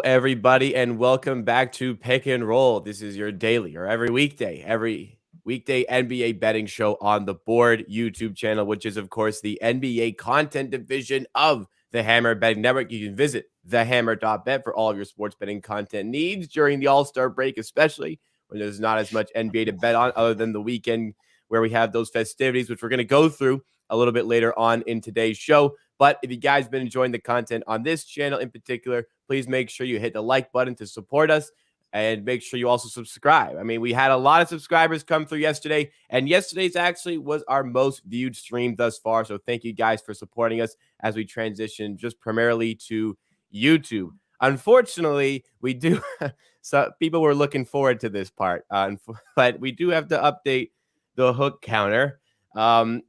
everybody, and welcome back to Pick and Roll. This is your daily or every weekday NBA betting show on the Board YouTube channel, which is, of course, the NBA content division of the Hammer Betting Network. You can visit thehammer.bet for all of your sports betting content needs during the All-Star break, especially when there's not as much NBA to bet on other than the weekend where we have those festivities, which we're going to go through a little bit later on in today's show. But if you guys been enjoying the content on this channel in particular, please make sure you hit the like button to support us and make sure you also subscribe. I mean, we had a lot of subscribers come through yesterday, and yesterday's actually was our most viewed stream thus far. So thank you guys for supporting us as we transition just primarily to YouTube. Unfortunately, we do so people were looking forward to this part, but we do have to update the hook counter.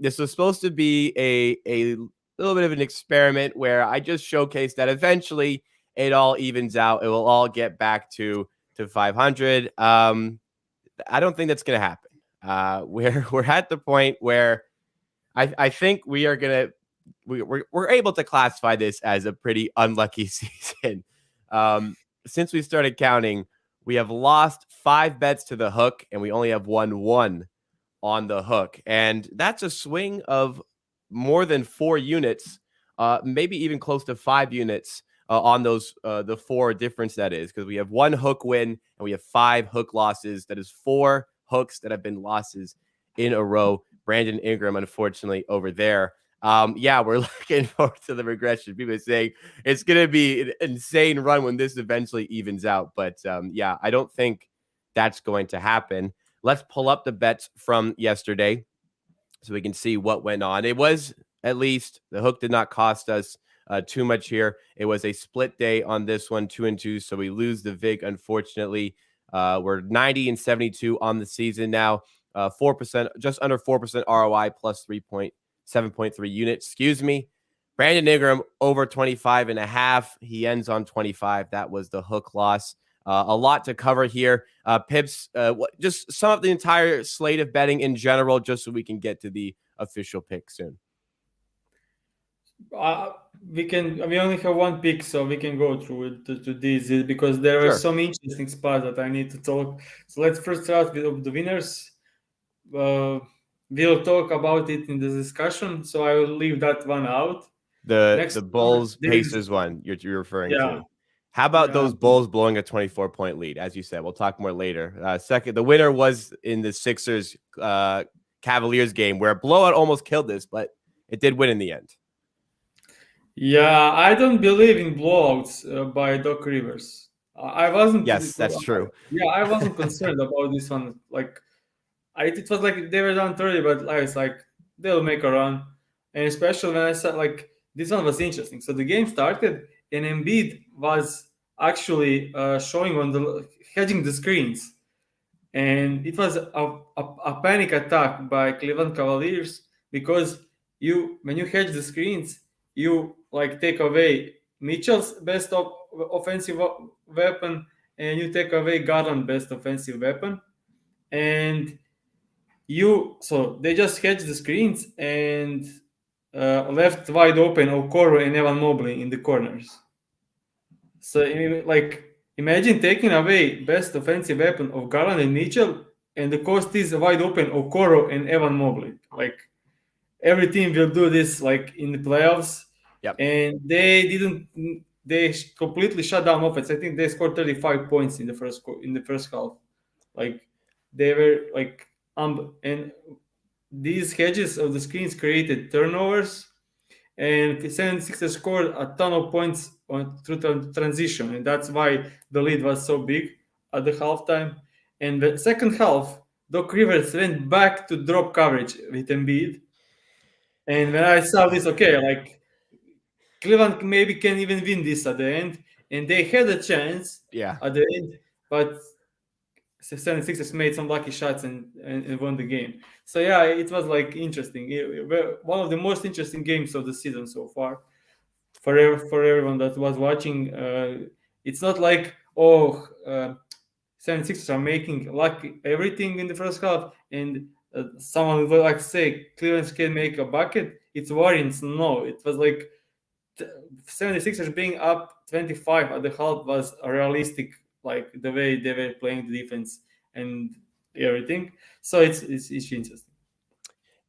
This was supposed to be a little bit of an experiment where I just showcased that eventually it all evens out. It will all get back to 500. I don't think that's going to happen. We're at the point where I think we are going to we're able to classify this as a pretty unlucky season. Since we started counting, we have lost 5 bets to the hook, and we only have won on the hook, and that's a swing of more than 4 units, maybe even close to 5 units on those the 4 difference that is, because we have 1 hook win and we have 5 hook losses. That is 4 hooks that have been losses in a row. Brandon Ingram, unfortunately, over there. We're looking forward to the regression. People are saying it's going to be an insane run when this eventually evens out, but I don't think that's going to happen. Let's pull up the bets from yesterday so we can see what went on. It was, at least, the hook did not cost us too much here. It was a split day on this one, 2-2, so we lose the VIG, unfortunately. We're 90 and 72 on the season now, 4%, just under 4% ROI, plus 7.3 units. Excuse me. Brandon Ingram over 25.5. He ends on 25. That was the hook loss. A lot to cover here. Pips, just sum up the entire slate of betting in general, just so we can get to the official pick soon. We only have one pick, so we can go through it to this because there are some interesting spots that I need to talk. So let's first start with the winners. We'll talk about it in the discussion, so I will leave that one out. The Bulls Pacers one you're referring to. How about those Bulls blowing a 24-point lead? As you said, we'll talk more later. Second, the winner was in the Sixers Cavaliers game, where a blowout almost killed this, but it did win in the end. Yeah, I don't believe in blowouts by Doc Rivers. I wasn't. Yes, that's true. I wasn't concerned about this one. It was like they were down 30, but I was like, they'll make a run. And especially when I said, this one was interesting. So the game started, and Embiid was actually showing on the hedging the screens, and it was a panic attack by Cleveland Cavaliers because when you hedge the screens, you take away Mitchell's best offensive weapon, and you take away Garland's best offensive weapon, and so they just hedged the screens and left wide open Okoro and Evan Mobley in the corners. So imagine taking away best offensive weapon of Garland and Mitchell, and the cost is wide open Okoro and Evan Mobley. Every team will do this in the playoffs. Yep. And they completely shut down offense. I think they scored 35 points in the first half. They were and these hedges of the screens created turnovers, and 76ers scored a ton of points through transition, and that's why the lead was so big at the halftime. And the second half, Doc Rivers went back to drop coverage with Embiid. And when I saw this, Cleveland maybe can even win this at the end, and they had a chance at the end, but 76ers made some lucky shots and won the game. So it was interesting. One of the most interesting games of the season so far. For everyone that was watching, it's not 76ers are making everything in the first half, and someone would say Cleveland can make a bucket. It's Warriors. No, it was 76ers being up 25 at the half was a realistic, like the way they were playing the defense and everything. So it's interesting.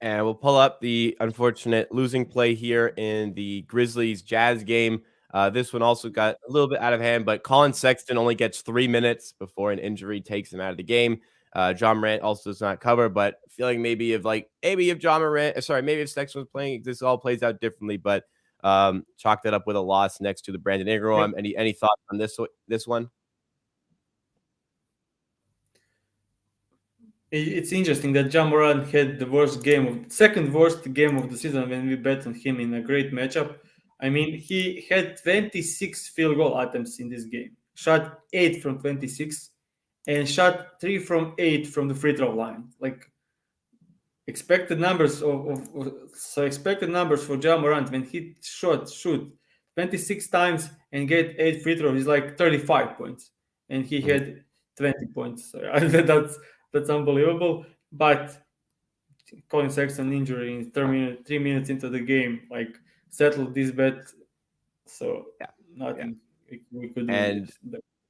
And we'll pull up the unfortunate losing play here in the Grizzlies Jazz game. This one also got a little bit out of hand, but Colin Sexton only gets 3 minutes before an injury takes him out of the game. John Morant also does not cover, but feeling maybe if John Morant, sorry, maybe if Sexton was playing, this all plays out differently. But chalk that up with a loss next to the Brandon Ingram. Any thoughts on this one? It's interesting that Ja Morant had the second worst game of the season when we bet on him in a great matchup. I mean, he had 26 field goal attempts in this game, shot 8 from 26, and shot 3 from 8 from the free throw line. Like expected numbers expected numbers for Ja Morant when he shoot 26 times and get 8 free throws is like 35 points, and he had 20 points. So that's unbelievable. But Colin Sexton injury in 3 minutes into the game, like settled this bet. So Yeah. nothing we could do. And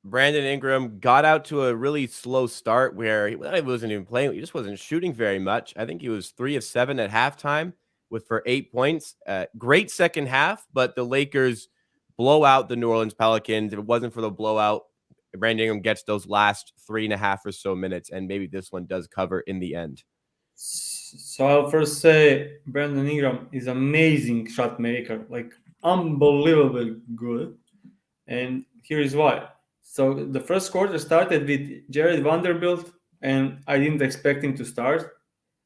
Brandon Ingram got out to a really slow start where he wasn't even playing. He just wasn't shooting very much. I think he was 3 of 7 at halftime for 8 points. Great second half, but the Lakers blow out the New Orleans Pelicans. If it wasn't for the blowout, Brandon Ingram gets those last 3.5 or so minutes, and maybe this one does cover in the end. So I'll first say Brandon Ingram is amazing shot maker, like unbelievably good. And here is why. So the first quarter started with Jared Vanderbilt, and I didn't expect him to start.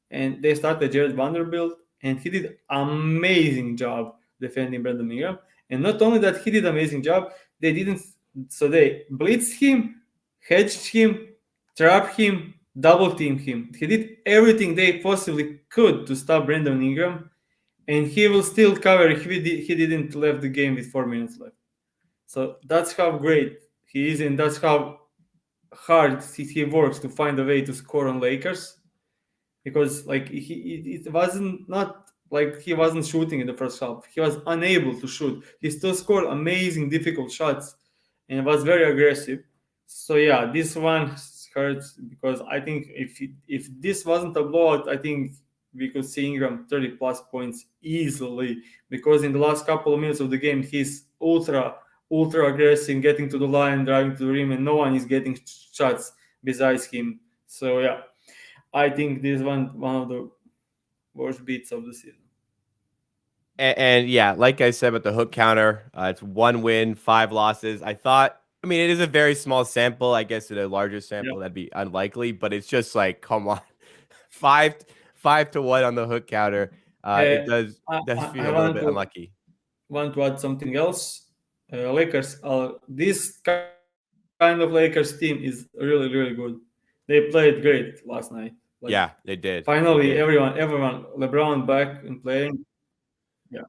And they started Jared Vanderbilt, and he did amazing job defending Brandon Ingram. And not only that, he did amazing job. They didn't. So they blitzed him, hedged him, trapped him, double teamed him. He did everything they possibly could to stop Brandon Ingram, and he will still cover if he didn't left the game with 4 minutes left. So that's how great he is, and that's how hard he works to find a way to score on Lakers. Because like it wasn't not like he wasn't shooting in the first half. He was unable to shoot. He still scored amazing, difficult shots, and was very aggressive. So yeah, this one hurts because I think if this wasn't a blowout, I think we could see Ingram 30 plus points easily, because in the last couple of minutes of the game he's ultra aggressive, getting to the line, driving to the rim, and no one is getting shots besides him. So yeah, I think this one of the worst beats of the season. And yeah, like I said with the hook counter, it's 1 win, 5 losses. I mean, it is a very small sample. I guess in a larger sample, that'd be unlikely, but it's just like, come on, 5-1 on the hook counter. It does feel a little bit unlucky. Want to add something else? Lakers this kind of Lakers team is really, really good. They played great last night. Like, Yeah, they did. Finally, everyone, LeBron back and playing. Yeah.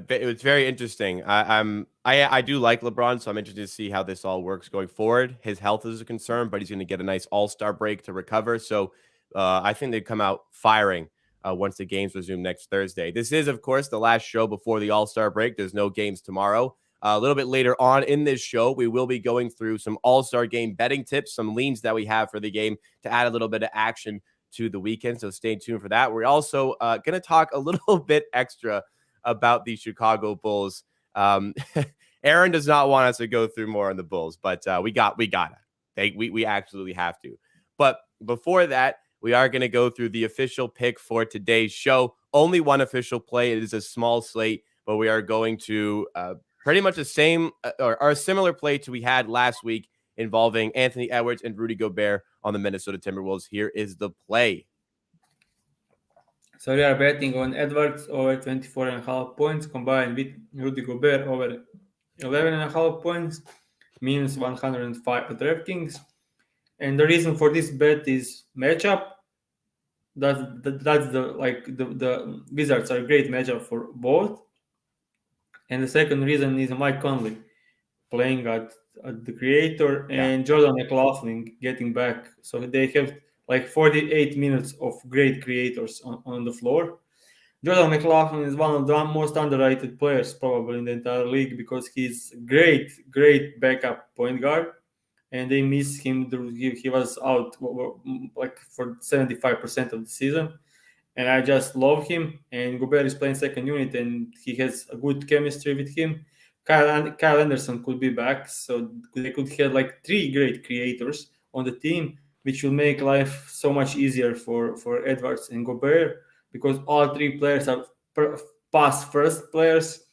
It was very interesting. I do like LeBron, so I'm interested to see how this all works going forward. His health is a concern, but he's going to get a nice All-Star break to recover. So I think they'd come out firing once the games resume next Thursday. This is, of course, the last show before the All-Star break. There's no games tomorrow. A little bit later on in this show, we will be going through some All-Star game betting tips, some leans that we have for the game to add a little bit of action to the weekend. So stay tuned for that. We're also going to talk a little bit extra about the Chicago Bulls. Aaron does not want us to go through more on the Bulls, but we gotta. We absolutely have to. But before that, we are going to go through the official pick for today's show. Only one official play. It is a small slate, but we are going to pretty much the same or a similar play to we had last week involving Anthony Edwards and Rudy Gobert on the Minnesota Timberwolves. Here is the play. So we are betting on Edwards over 24.5 points combined with Rudy Gobert over 11.5 points, means 105 at DraftKings. And the reason for this bet is matchup. That's the Wizards are a great matchup for both. And the second reason is Mike Conley playing at the creator and Jordan McLaughlin getting back. So they have like 48 minutes of great creators on the floor. Jordan McLaughlin is one of the most underrated players probably in the entire league because he's great backup point guard, and they miss him. He was out like for 75% of the season, and I just love him. And Gobert is playing second unit, and he has a good chemistry with him. Kyle Anderson could be back, so they could have like three great creators on the team, which will make life so much easier for Edwards and Gobert because all three players are pass first players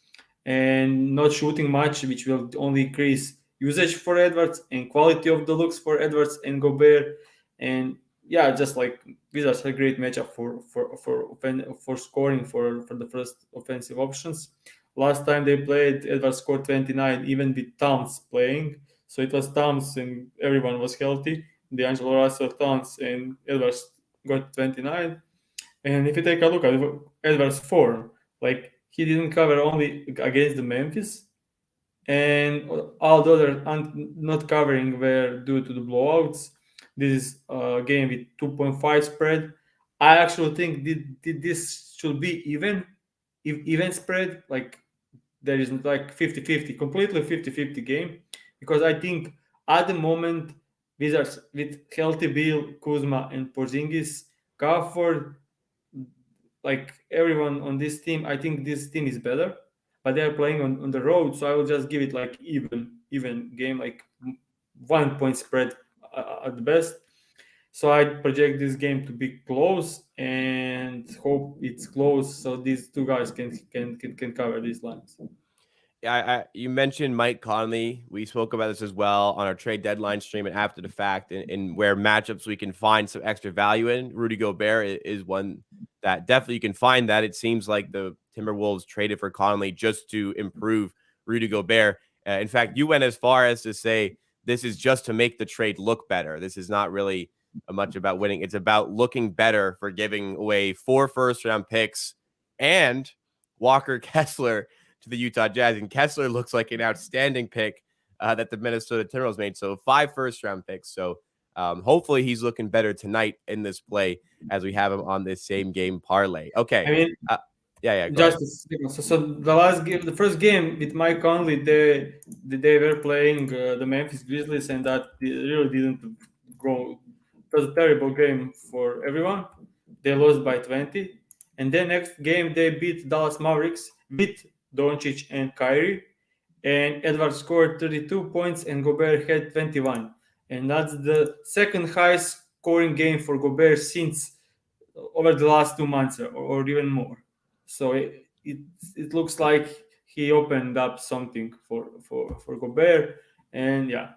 and not shooting much, which will only increase usage for Edwards and quality of the looks for Edwards and Gobert. And yeah, just like these are a great matchup for scoring for the first offensive options. Last time they played, Edwards scored 29, even with Towns playing. So it was Towns and everyone was healthy. D'Angelo Russell, Towns, and Edwards got 29. And if you take a look at Edwards' form, like he didn't cover only against the Memphis, and all the other not covering were due to the blowouts. This is a game with 2.5 spread. I actually think this should be even spread. Like there is like 50-50, completely 50-50 game because I think at the moment Wizards with healthy Bill, Kuzma, and Porzingis, Gafford, like everyone on this team, I think this team is better, but they are playing on the road, so I will just give it like even game, like 1 point spread at the best. So I project this game to be close and hope it's close, so these two guys can cover these lines. You mentioned Mike Conley. We spoke about this as well on our trade deadline stream and after the fact, and where matchups we can find some extra value in. Rudy Gobert is one that definitely you can find that. It seems like the Timberwolves traded for Conley just to improve Rudy Gobert. In fact, you went as far as to say this is just to make the trade look better. This is not really much about winning. It's about looking better for giving away 4 first-round picks and Walker Kessler to the Utah Jazz. And Kessler looks like an outstanding pick that the Minnesota Timberwolves made. So 5 first-round picks. So hopefully he's looking better tonight in this play as we have him on this same game parlay. Okay. I mean, Yeah. just so the last game, the first game with Mike Conley, they were playing the Memphis Grizzlies, and that really didn't go. It was a terrible game for everyone. They lost by 20, and then next game they beat Dallas Mavericks with Doncic and Kyrie, and Edwards scored 32 points and Gobert had 21, and that's the second highest scoring game for Gobert since over the last 2 months or even more. So it looks like he opened up something for Gobert, and yeah.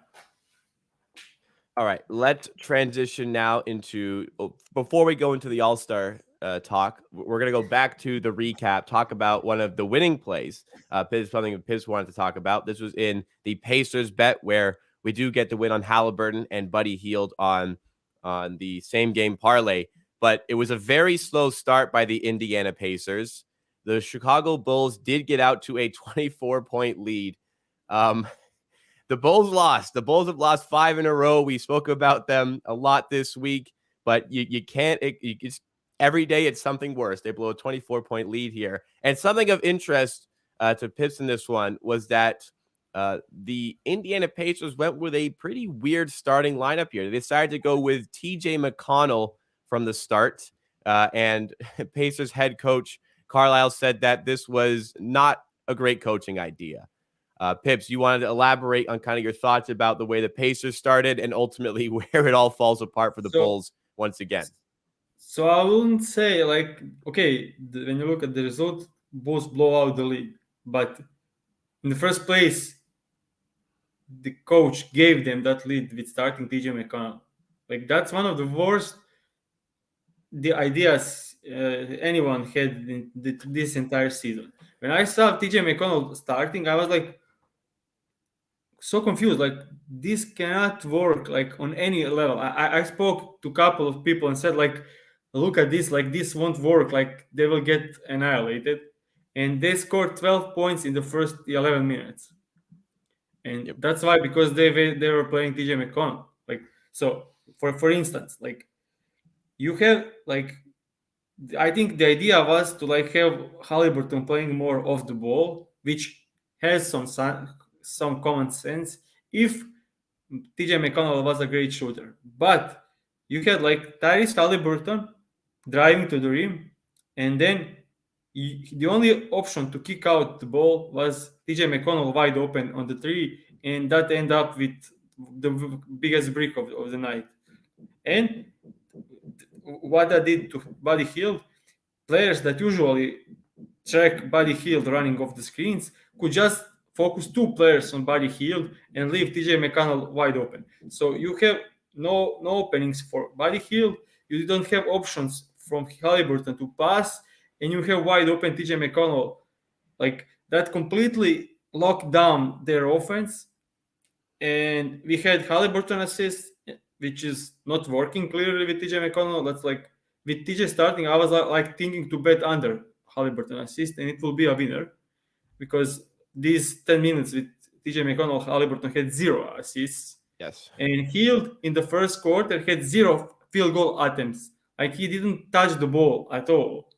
All right, let's transition now into before we go into the All-Star talk, we're going to go back to the recap, talk about one of the winning plays. Something Pips wanted to talk about. This was in the Pacers bet where we do get the win on Halliburton and Buddy Hield on the same game parlay, but it was a very slow start by the Indiana Pacers. The Chicago Bulls did get out to a 24-point lead. The Bulls lost. The Bulls have lost 5 in a row. We spoke about them a lot this week, but you can't. It's every day it's something worse. They blow a 24-point lead here. And something of interest to Pips in this one was that the Indiana Pacers went with a pretty weird starting lineup here. They decided to go with TJ McConnell from the start, and Pacers head coach Carlisle said that this was not a great coaching idea. Pips, you wanted to elaborate on kind of your thoughts about the way the Pacers started and ultimately where it all falls apart for the Bulls once again. So I wouldn't say like, okay, when you look at the result, Bulls blow out the lead. But in the first place, the coach gave them that lead with starting TJ McConnell. Like that's one of the worst the ideas anyone had in this entire season. When I saw TJ McConnell starting, I was like so confused. Like this cannot work like on any level. I spoke to a couple of people and said like, look at this. Like this won't work. Like they will get annihilated. And they scored 12 points in the first 11 minutes. And that's why because they were playing TJ McConnell. Like so for instance, like you have like I think the idea was to like have Halliburton playing more off the ball, which has some common sense if TJ McConnell was a great shooter. But you had like Tyrese Halliburton driving to the rim, and then the only option to kick out the ball was TJ McConnell wide open on the three, and that ended up with the biggest brick of the night. And what that did to Buddy Hield, players that usually track Buddy Hield running off the screens could just focus two players on Buddy Hield and leave TJ McConnell wide open. So you have no openings for Buddy Hield. You don't have options from Halliburton to pass, and you have wide open TJ McConnell. Like that completely locked down their offense. And we had Halliburton assist, which is not working clearly with TJ McConnell. That's like with TJ starting, I was like thinking to bet under Halliburton assist, and it will be a winner because these 10 minutes with TJ McConnell, Halliburton had 0 assists. Yes. And Hield in the first quarter had 0 field goal attempts. Like he didn't touch the ball at all.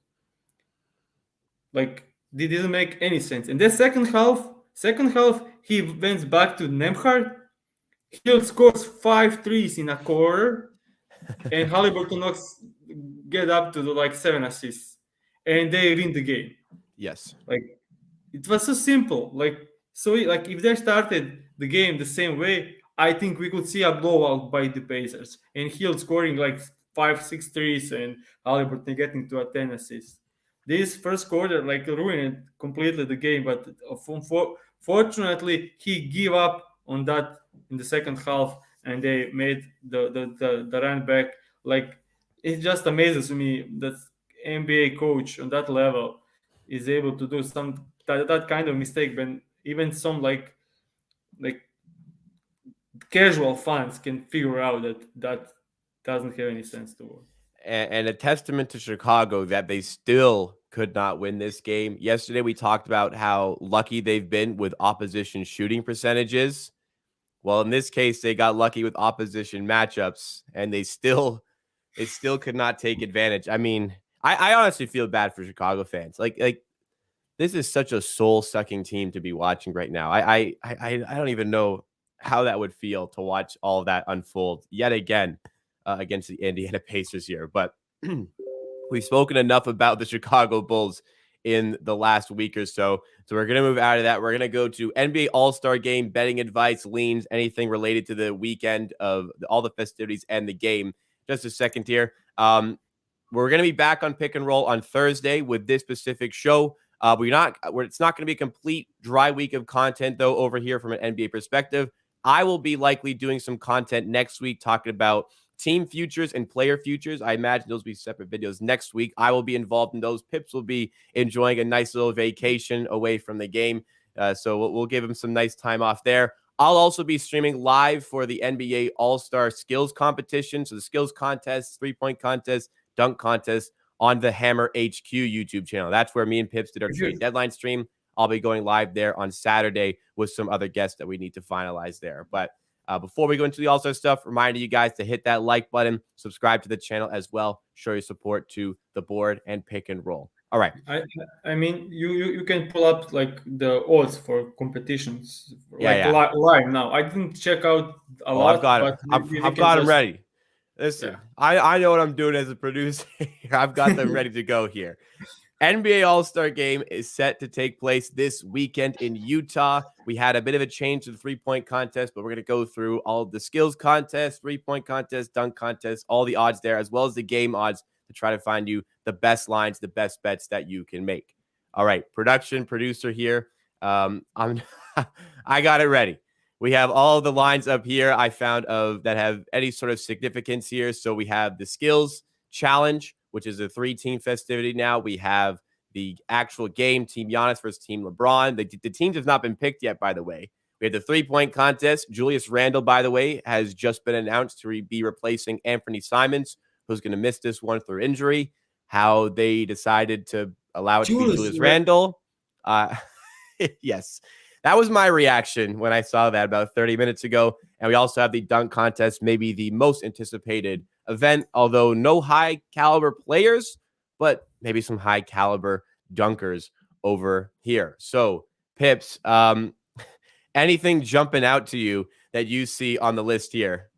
Like it didn't make any sense. And the second half, he went back to Nemhard. Hield scores 5 threes in a quarter, and Halliburton get up to like 7 assists, and they win the game. Yes. Like it was so simple. Like if they started the game the same way, I think we could see a blowout by the Pacers, and Hield scoring like 5-6 threes, and Halliburton getting to a 10 assists. This first quarter like ruined completely the game, but fortunately he gave up on that in the second half, and they made the run back. Like it just amazes me that NBA coach on that level is able to do that kind of mistake when even some like casual fans can figure out that doesn't have any sense to work. And a testament to Chicago that they still could not win this game. Yesterday, we talked about how lucky they've been with opposition shooting percentages. Well, in this case, they got lucky with opposition matchups, and they still could not take advantage. I mean, I honestly feel bad for Chicago fans. Like this is such a soul-sucking team to be watching right now. I don't even know how that would feel to watch all of that unfold yet again against the Indiana Pacers here. But we've spoken enough about the Chicago Bulls in the last week or so. So we're going to move out of that. We're going to go to NBA All-Star Game, betting advice, leans, anything related to the weekend of all the festivities and the game. Just a second here. We're going to be back on Pick and Roll on Thursday with this specific show. It's not going to be a complete dry week of content, though, over here from an NBA perspective. I will be likely doing some content next week talking about team futures and player futures. I imagine those will be separate videos next week. I will be involved in those. Pips will be enjoying a nice little vacation away from the game. So we'll give him some nice time off there. I'll also be streaming live for the NBA All-Star Skills Competition. So the skills contest, three-point contest, dunk contest on the Hammer HQ YouTube channel. That's where me and Pips did our trade deadline stream. I'll be going live there on Saturday with some other guests that we need to finalize there. But before we go into the All-Star stuff, reminding you guys to hit that like button, subscribe to the channel as well, show your support to the board and Pick and Roll. All right. I mean, you can pull up like the odds for competitions live now. I didn't check out a lot. I've got them ready. Listen, I know what I'm doing as a producer. I've got them ready to go here. NBA All-Star Game is set to take place this weekend in Utah. We had a bit of a change to the three-point contest, but we're going to go through all of the skills contest, three-point contest, dunk contest, all the odds there, as well as the game odds to try to find you the best lines, the best bets that you can make. All right, producer here. I got it ready. We have all the lines up here I found that have any sort of significance here. So we have the skills challenge, which is a 3-team festivity now. We have the actual game, Team Giannis versus Team LeBron. The teams have not been picked yet, by the way. We have the three-point contest. Julius Randle, by the way, has just been announced to be replacing Anthony Simons, who's going to miss this one through injury. How they decided to allow it to be Julius Randle. Yes, that was my reaction when I saw that about 30 minutes ago. And we also have the dunk contest, maybe the most anticipated event, although no high caliber players, but maybe some high caliber dunkers over here. So, Pips, anything jumping out to you that you see on the list here?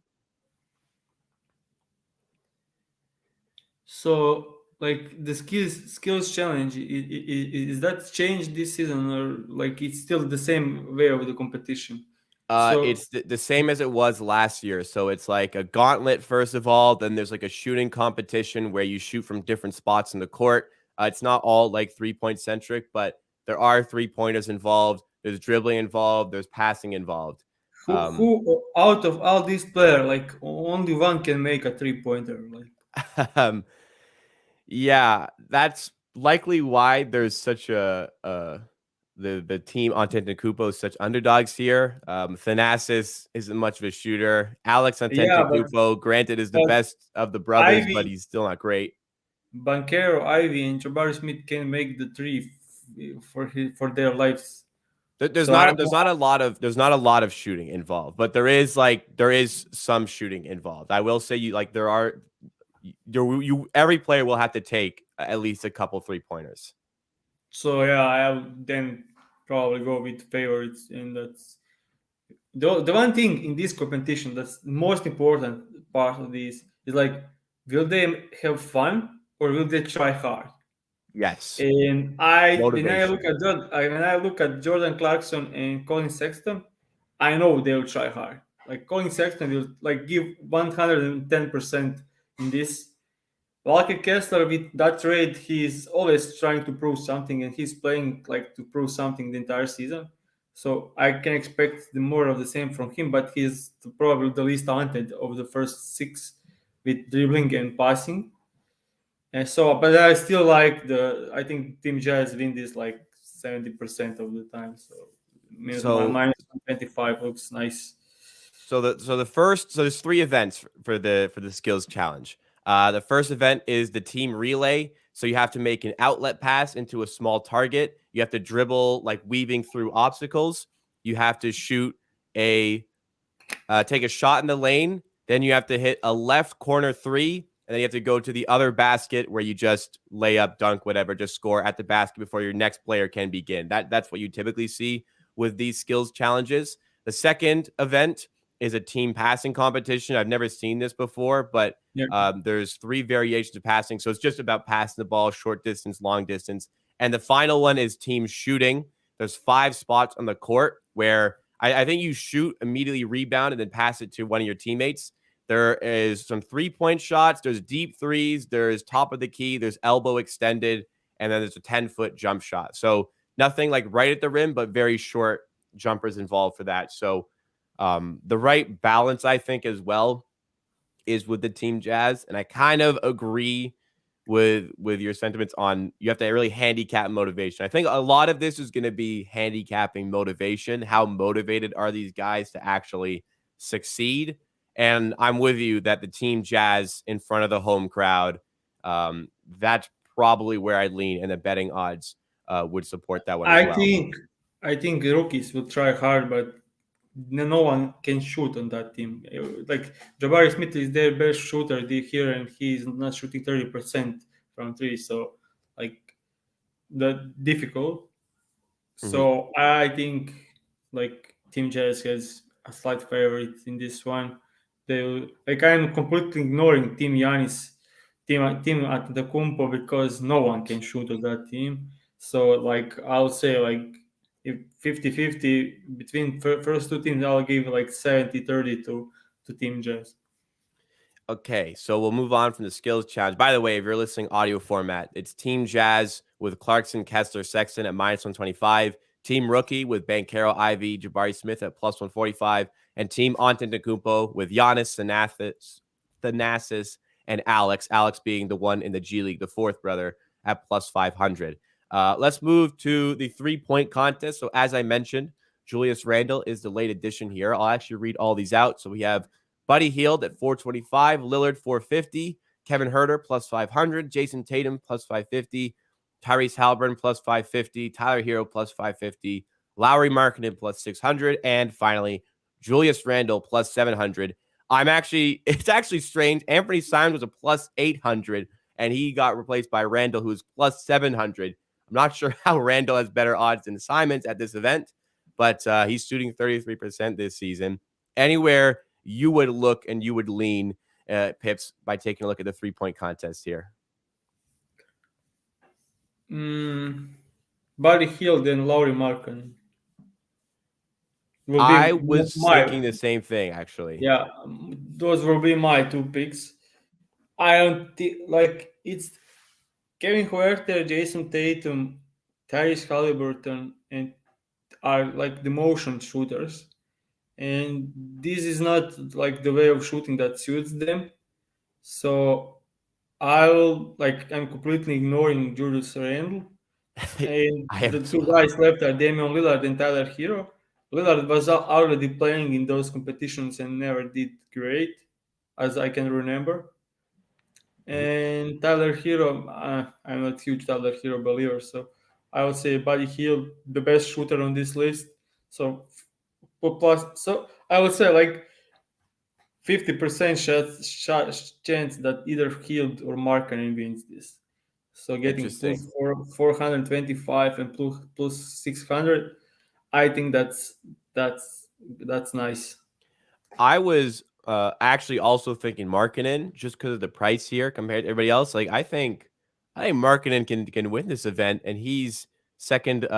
So, like the skills challenge, is that changed this season, or like it's still the same way of the competition? So, It's the same as it was last year. So it's like a gauntlet, first of all. Then there's like a shooting competition where you shoot from different spots in the court. It's not all like 3-point centric, but there are 3-pointers involved. There's dribbling involved. There's passing involved. who out of all these players, like only one can make a 3-pointer? Like, Um, yeah, that's likely why there's such the team Antetokounmpo is such underdogs here. Thanasis isn't much of a shooter. Alex yeah, Antetokounmpo, granted, is the but best of the brothers, but Ivy, he's still not great. Banquero, Ivy, and Jabari Smith can make the three for their lives. There's So I, not a lot of shooting involved, but there is some shooting involved. I will say you every player will have to take at least a couple 3-pointers. so yeah, I'll then probably go with favorites, and that's the one thing in this competition that's the most important part of this is like, will they have fun or will they try hard? Yes, And motivation. When I look at Jordan Clarkson and Colin Sexton, I know they'll try hard. Like Colin Sexton will like give 110% in this. Walker Kessler, with that trade, he's always trying to prove something, and he's playing like to prove something the entire season. So I can expect the more of the same from him, but he's probably the least talented of the first six with dribbling and passing. And so, but I still like I think Team Jazz win this like 70% of the time. So means my So minus 25 looks nice. so there's 3 events for the skills challenge. The first event is the team relay. So you have to make an outlet pass into a small target. You have to dribble like weaving through obstacles. You have to shoot take a shot in the lane. Then you have to hit a left corner 3, and then you have to go to the other basket where you just lay up, dunk, whatever, just score at the basket before your next player can begin. That's what you typically see with these skills challenges. The second event is a team passing competition. I've never seen this before, but Yeah. there's 3 variations of passing. So it's just about passing the ball, short distance, long distance. And the final one is team shooting. There's 5 spots on the court where I think you shoot, immediately rebound, and then pass it to one of your teammates. There is some 3-point shots. There's deep threes. There's top of the key. There's elbow extended. And then there's a 10-foot jump shot. So nothing like right at the rim, but very short jumpers involved for that. So the right balance, I think, as well, is with the Team Jazz. And I kind of agree with your sentiments on you have to really handicap motivation. I think a lot of this is going to be handicapping motivation. How motivated are these guys to actually succeed? And I'm with you that the Team Jazz in front of the home crowd, that's probably where I lean, and the betting odds would support that one as I well. think I think rookies will try hard, but no one can shoot on that team. Like Jabari Smith is their best shooter here, and he's not shooting 30% from three. So like that difficult. Mhm. So I think like Team Jazz has a slight favorite in this one. They like I'm completely ignoring Team Antetokounmpo because no one can shoot on that team. So like I'll say like if 50-50 between first two teams, I'll give like 70-30 to Team Jazz. Okay, so we'll move on from the skills challenge. By the way, if you're listening audio format, it's Team Jazz with Clarkson, Kessler, Sexton at minus 125. Team Rookie with Banchero, Ivy, Jabari Smith at plus 145. And Team Antetokounmpo with Giannis, Thanasis, and Alex. Alex being the one in the G League, the fourth brother, at plus 500. Let's move to the 3-point contest. So as I mentioned, Julius Randle is the late addition here. I'll actually read all these out. So we have Buddy Hield at 425, Lillard 450, Kevin Huerter plus 500, Jason Tatum plus 550, Tyrese Halliburton plus 550, Tyler Hero plus 550, Lowry Markkanen plus 600, and finally Julius Randle plus 700. It's actually strange. Anthony Simons was a plus 800. and he got replaced by Randall, who's plus 700. I'm not sure how Randall has better odds than Simons at this event, but he's shooting 33% this season. Anywhere you would look and you would lean, Pips, by taking a look at the 3-point contest here? Buddy Hield and Laurie Markin will I be was my, thinking the same thing, actually. yeah, those will be my two picks. I don't think like it's Kevin Huerter, Jason Tatum, Tyrese Halliburton, and are like the motion shooters, and this is not like the way of shooting that suits them. So I'm completely ignoring Julius Randle, and I am the as two well. guys left are Damian Lillard and Tyler Hero. Lillard was already playing in those competitions and never did great, as I can remember. Mhm. And Tyler Hero, I'm not huge Tyler Hero believer, so I would say Buddy Hield, the best shooter on this list. So so I would say like 50% chance that either Hield or Markkanen wins this. So getting Interesting. 425 and plus 600, I think that's nice. I was actually also thinking Markkinen just because of the price here compared to everybody else. Like I think Markkinen can win this event, and he's second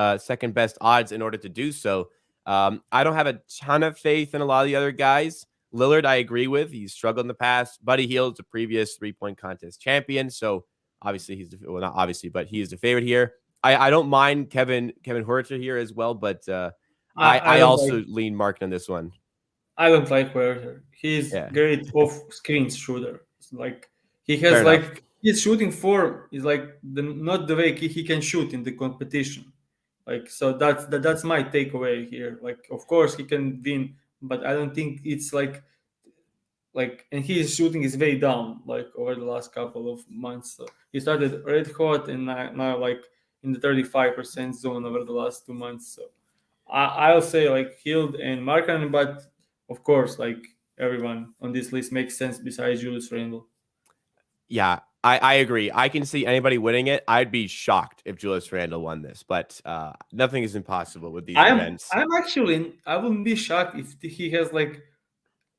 best odds in order to do so. I don't have a ton of faith in a lot of the other guys. Lillard, I agree with. He's struggled in the past. Buddy Hield's a previous 3-point contest champion, so obviously well, not obviously, but he is the favorite here. I don't mind Kevin Huerter here as well, but I I don't like also lean Markkinen on this one. I don't like Werther. He's Yeah, great off screen shooter. It's like he fair has enough. like his shooting form is like not the way he can shoot in the competition. Like so that's my takeaway here. Like of course he can win, but I don't think it's like and his shooting is way down like over the last couple of months. So he started red hot and now like in the 35% zone over the last 2 months. So I'll say like Hield and Markkanen, but of course, like everyone on this list makes sense besides Julius Randle. Yeah, I agree. I can see anybody winning it. I'd be shocked if Julius Randle won this, but nothing is impossible with these events. I'm actually I wouldn't be shocked if he has like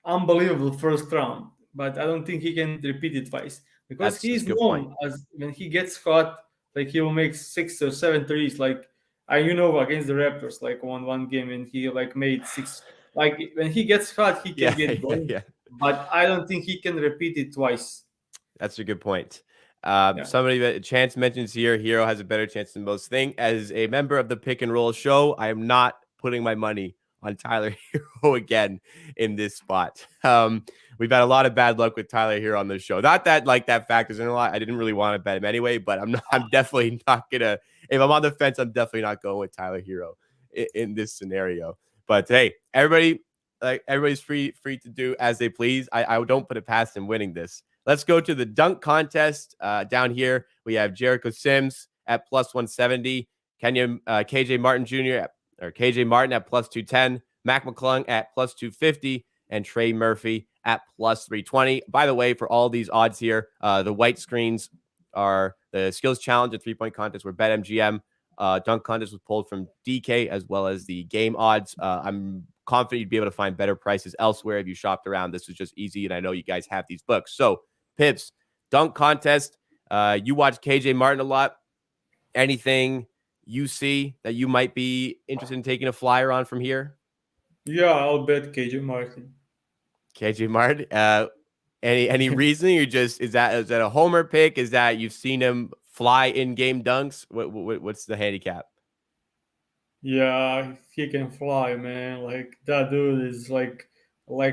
unbelievable first round, but I don't think he can repeat it twice because That's he's a good point. known as when he gets hot, like he will make 6 or 7 threes. Like against the Raptors, like one game and he like made six. Like when he gets hot, he can Yeah, get yeah, going, yeah. but I don't think he can repeat it twice. That's a good point. Yeah. Somebody that Chance mentions here, Hero has a better chance than most think. As a member of the Pick and Roll show, I am not putting my money on Tyler Hero again in this spot. We've had a lot of bad luck with Tyler Hero on this show. Not that like that factors in a lot. I didn't really want to bet him anyway, but I'm definitely not gonna. If I'm on the fence, I'm definitely not going with Tyler Hero in this scenario. But hey, everybody's free to do as they please. I don't put it past him winning this. Let's go to the dunk contest. Down here, we have Jericho Sims at plus 170, KJ Martin Jr. KJ Martin at plus 210, Mac McClung at plus 250, and Trey Murphy at plus 320. By the way, for all these odds here, the white screens are the skills challenge and 3-point contest where BetMGM. Dunk contest was pulled from DK as well as the game odds. I'm confident you'd be able to find better prices elsewhere if you shopped around. This was just easy, and I know you guys have these books. So, Pips, dunk contest. You watch KJ Martin a lot. Anything you see that you might be interested in taking a flyer on from here? Yeah, I'll bet KJ Martin. KJ Martin. Any reasoning? Or just is that a homer pick? Is that you've seen him fly in game dunks? What's the handicap? Yeah, he can fly, man. Like that dude is like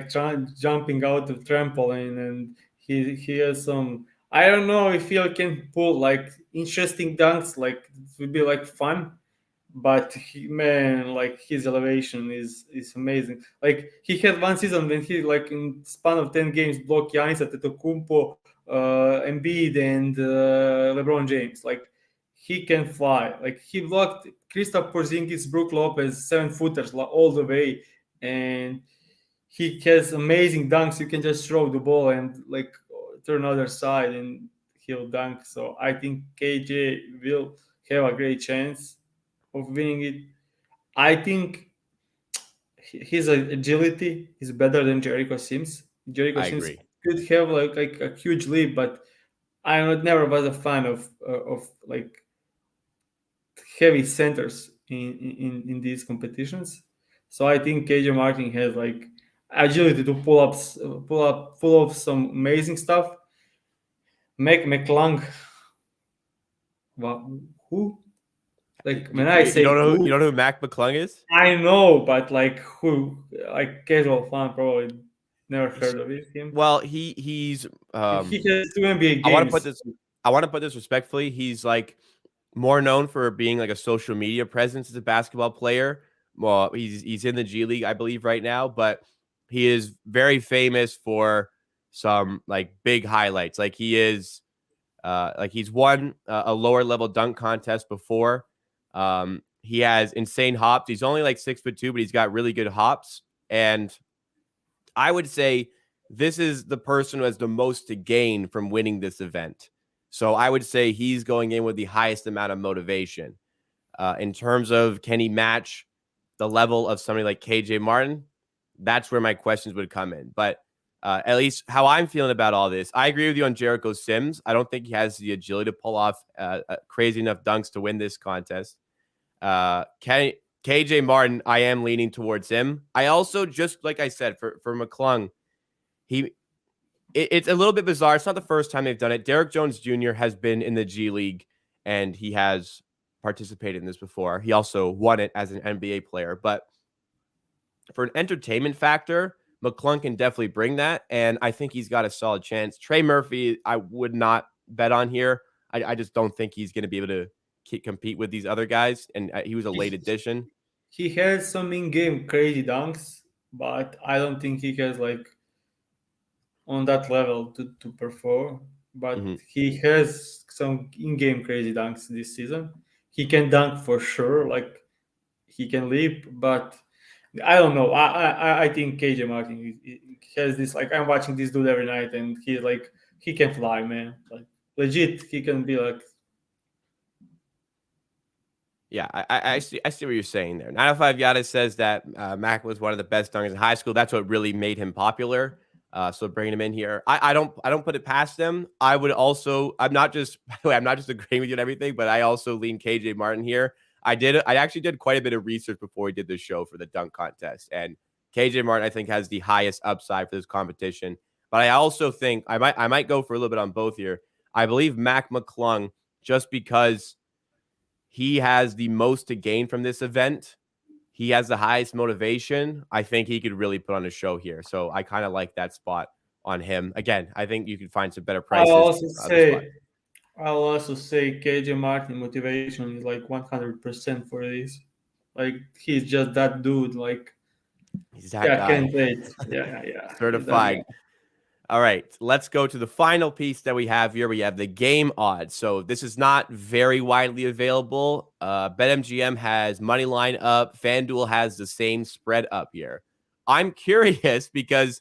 jumping out of trampoline, and he has some. I don't know if he can pull like interesting dunks. Like it would be like fun, but man, like his elevation is amazing. Like he had one season when he like in span of 10 games blocked Giannis Antetokounmpo, Embiid, and LeBron James. Like he can fly. Like he blocked Kristaps Porzingis, Brook Lopez, 7 footers all the way, and he has amazing dunks. You can just throw the ball and like turn other side, and he'll dunk. So I think KJ will have a great chance of winning it. I think his agility is better than Jericho Sims. Jericho I Sims agree. could have like a huge lead, but never was a fan of like heavy centers in these competitions. So I think KJ Martin has like agility to pull up some amazing stuff. McClung, who? Like when I You say don't know, you who, don't know who Mac McClung is? I know, but like who? Like casual fan probably never He's, heard of him. well, he's He has two NBA I want to put games. this I want to put this respectfully. He's like more known for being like a social media presence as a basketball player. Well, he's in the G League, I believe, right now, but he is very famous for some like big highlights. Like he's won a lower level dunk contest before. He has insane hops. He's only like 6'2", but he's got really good hops. And I would say this is the person who has the most to gain from winning this event. So I would say he's going in with the highest amount of motivation. In terms of can he match the level of somebody like KJ Martin, that's where my questions would come in. But at least how I'm feeling about all this, I agree with you on Jericho Sims. I don't think he has the agility to pull off crazy enough dunks to win this contest. KJ Martin, I am leaning towards him. I also, just like I said, for McClung, it's a little bit bizarre. It's not the first time they've done it. Derek Jones Jr. has been in the G League and he has participated in this before. He also won it as an NBA player. But for an entertainment factor, McClung can definitely bring that. And I think he's got a solid chance. Trey Murphy, I would not bet on here. I just don't think he's going to be able to compete with these other guys. And he was a late addition. He has some in-game crazy dunks, but I don't think he has like on that level to perform. But Mm-hmm. he has some in-game crazy dunks this season. He can dunk for sure, like he can leap, but I don't know. I think KJ Martin has this like I'm watching this dude every night, and he can fly, man. Like legit, he can be like. Yeah, I see what you're saying there. 905 Yada says that Mac was one of the best dunkers in high school. That's what really made him popular. So bringing him in here, I don't put it past them. I would also I'm not just by the way I'm not just agreeing with you and everything, but I also lean KJ Martin here. I actually did quite a bit of research before we did this show for the dunk contest, and KJ Martin I think has the highest upside for this competition. But I also think I might go for a little bit on both here. I believe Mac McClung just because he has the most to gain from this event. He has the highest motivation. I think he could really put on a show here. So I kind of like that spot on him. Again, I think you could find some better I'll prices also on other spot. say I'll also say KJ Martin motivation is like 100% for this. Like he's just that dude. Like He's that yeah, guy. can't wait. Yeah. He's that Certified. guy. All right, let's go to the final piece that we have here. We have the game odds. So this is not very widely available. BetMGM has money line up. FanDuel has the same spread up here. I'm curious because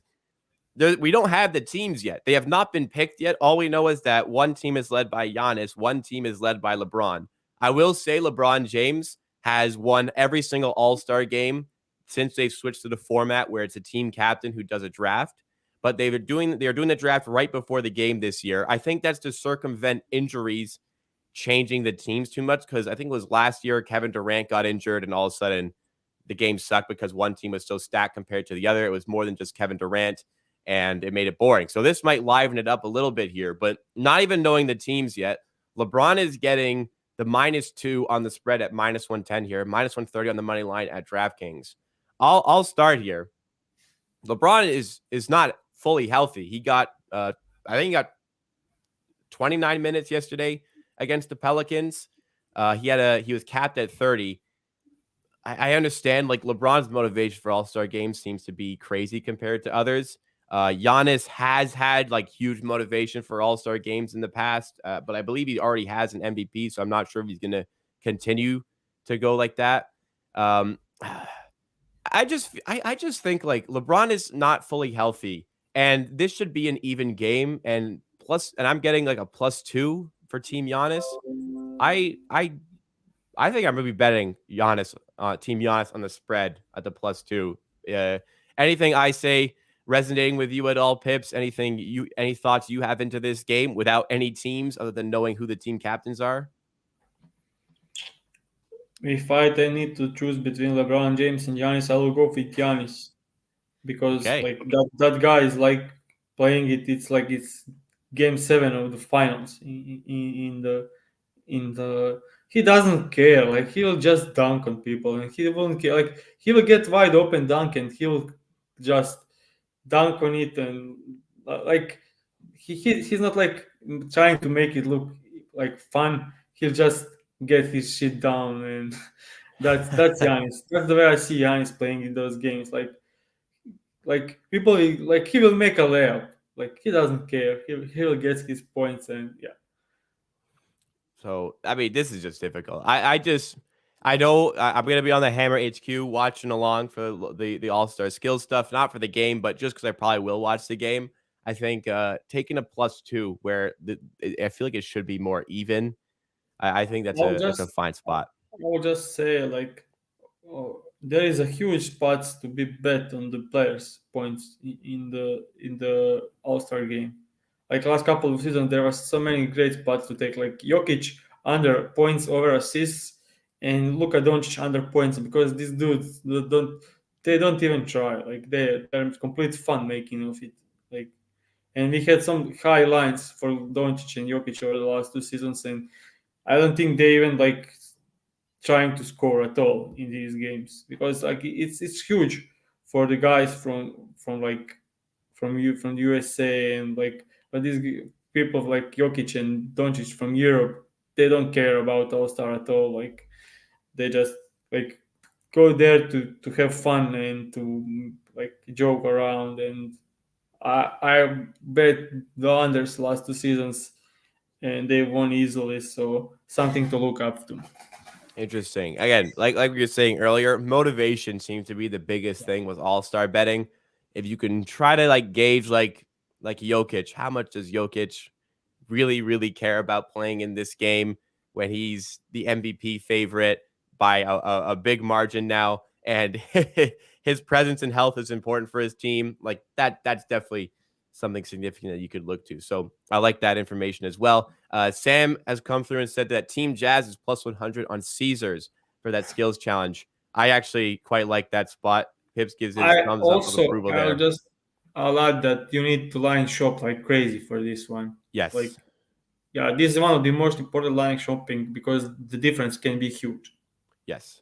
we don't have the teams yet. They have not been picked yet. All we know is that one team is led by Giannis, one team is led by LeBron. I will say LeBron James has won every single All-Star game since they've switched to the format where it's a team captain who does a draft. But they're doing the draft right before the game this year. I think that's to circumvent injuries changing the teams too much, because I think it was last year Kevin Durant got injured and all of a sudden the game sucked because one team was so stacked compared to the other. It was more than just Kevin Durant and it made it boring. So this might liven it up a little bit here, but not even knowing the teams yet, LeBron is getting the -2 on the spread at -110 here, -130 on the money line at DraftKings. I'll start here. LeBron is not fully healthy. He got I think he got 29 minutes yesterday against the Pelicans. He was capped at 30. I understand like LeBron's motivation for All-Star games seems to be crazy compared to others. Giannis has had like huge motivation for All-Star games in the past, but I believe he already has an MVP, so I'm not sure if he's going to continue to go like that. Um, I just think like LeBron is not fully healthy, and this should be an even game. And plus, and I'm getting like a +2 for Team Giannis. I think I'm gonna be betting Giannis, Team Giannis on the spread at the +2. Anything I say resonating with you at all, Pips? Any thoughts you have into this game without any teams other than knowing who the team captains are? If I then need to choose between LeBron James and Giannis, I will go with Giannis because Okay, like that guy is like playing it. It's like it's game 7 of the finals in the he doesn't care. Like he will just dunk on people and he won't care. Like he will get wide open dunk and he will just dunk on it and like he's not like trying to make it look like fun. He'll just get his shit down and that's Giannis. That's the way I see Giannis playing in those games. Like people like he will make a layup. Like he doesn't care. He'll get his points and yeah. so I mean, this is just difficult. I know I'm gonna be on the Hammer HQ watching along for the All Star skills stuff, not for the game, but just because I probably will watch the game. I think taking a +2 where I feel like it should be more even. I think I'll that's a just fine spot. I'll just say like there is a huge spot to be bet on the players' points in the All Star game. Like last couple of seasons, there was so many great spots to take. Like Jokic under points over assists, and Luka Doncic under points because these dudes don't even try. Like they're complete fun making of it. Like and we had some high lines for Doncic and Jokic over the last 2 seasons, and I don't think they even like trying to score at all in these games because like it's huge for the guys from the USA and like but these people like Jokic and Doncic from Europe they don't care about All Star at all like they just like go there to have fun and to like joke around and I bet the unders last 2 seasons and they won easily so something to look up to. Interesting. Again, like we were saying earlier, motivation seems to be the biggest thing with all-star betting. If you can try to like gauge like Jokic, how much does Jokic really care about playing in this game when he's the MVP favorite by a big margin now, and his presence and health is important for his team. Like that's definitely something significant that you could look to. So I like that information as well. Sam has come through and said that Team Jazz is +100 on Caesars for that skills challenge. I actually quite like that spot. Pips gives his I thumbs up of also approval there. I'll add that you need to line shop like crazy for this one. Like Yes. yeah, this is one of the most important line shopping because the difference can be huge. Yes,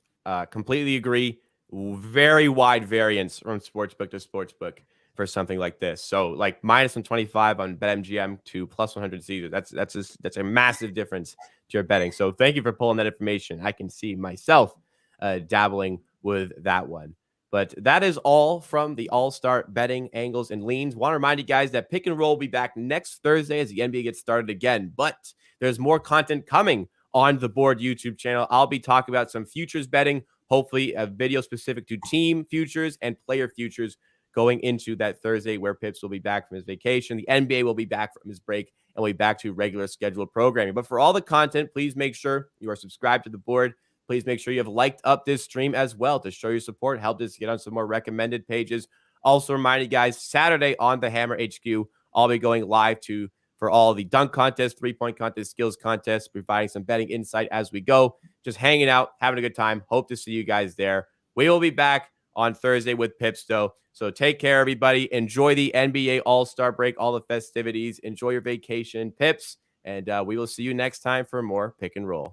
completely agree. Very wide variance from sportsbook to sportsbook for something like this. So, like -125 on BetMGM to +100 Caesar. That's a massive difference to your betting. So, thank you for pulling that information. I can see myself dabbling with that one. But that is all from the All-Star betting angles and leans. Want to remind you guys that Pick and Roll will be back next Thursday as the NBA gets started again. But there's more content coming on the Board YouTube channel. I'll be talking about some futures betting, hopefully a video specific to team futures and player futures going into that Thursday where Pips will be back from his vacation. The NBA will be back from his break and we'll be back to regular scheduled programming. But for all the content, please make sure you are subscribed to the board. Please make sure you have liked up this stream as well to show your support, help us get on some more recommended pages. Also remind you guys, Saturday on the Hammer HQ, I'll be going live for all the dunk contest, three-point contest, skills contest, providing some betting insight as we go. Just hanging out, having a good time. Hope to see you guys there. We will be back on Thursday with Pips, though. So take care, everybody. Enjoy the NBA All-Star break, all the festivities. Enjoy your vacation, Pips. And we will see you next time for more Pick and Roll.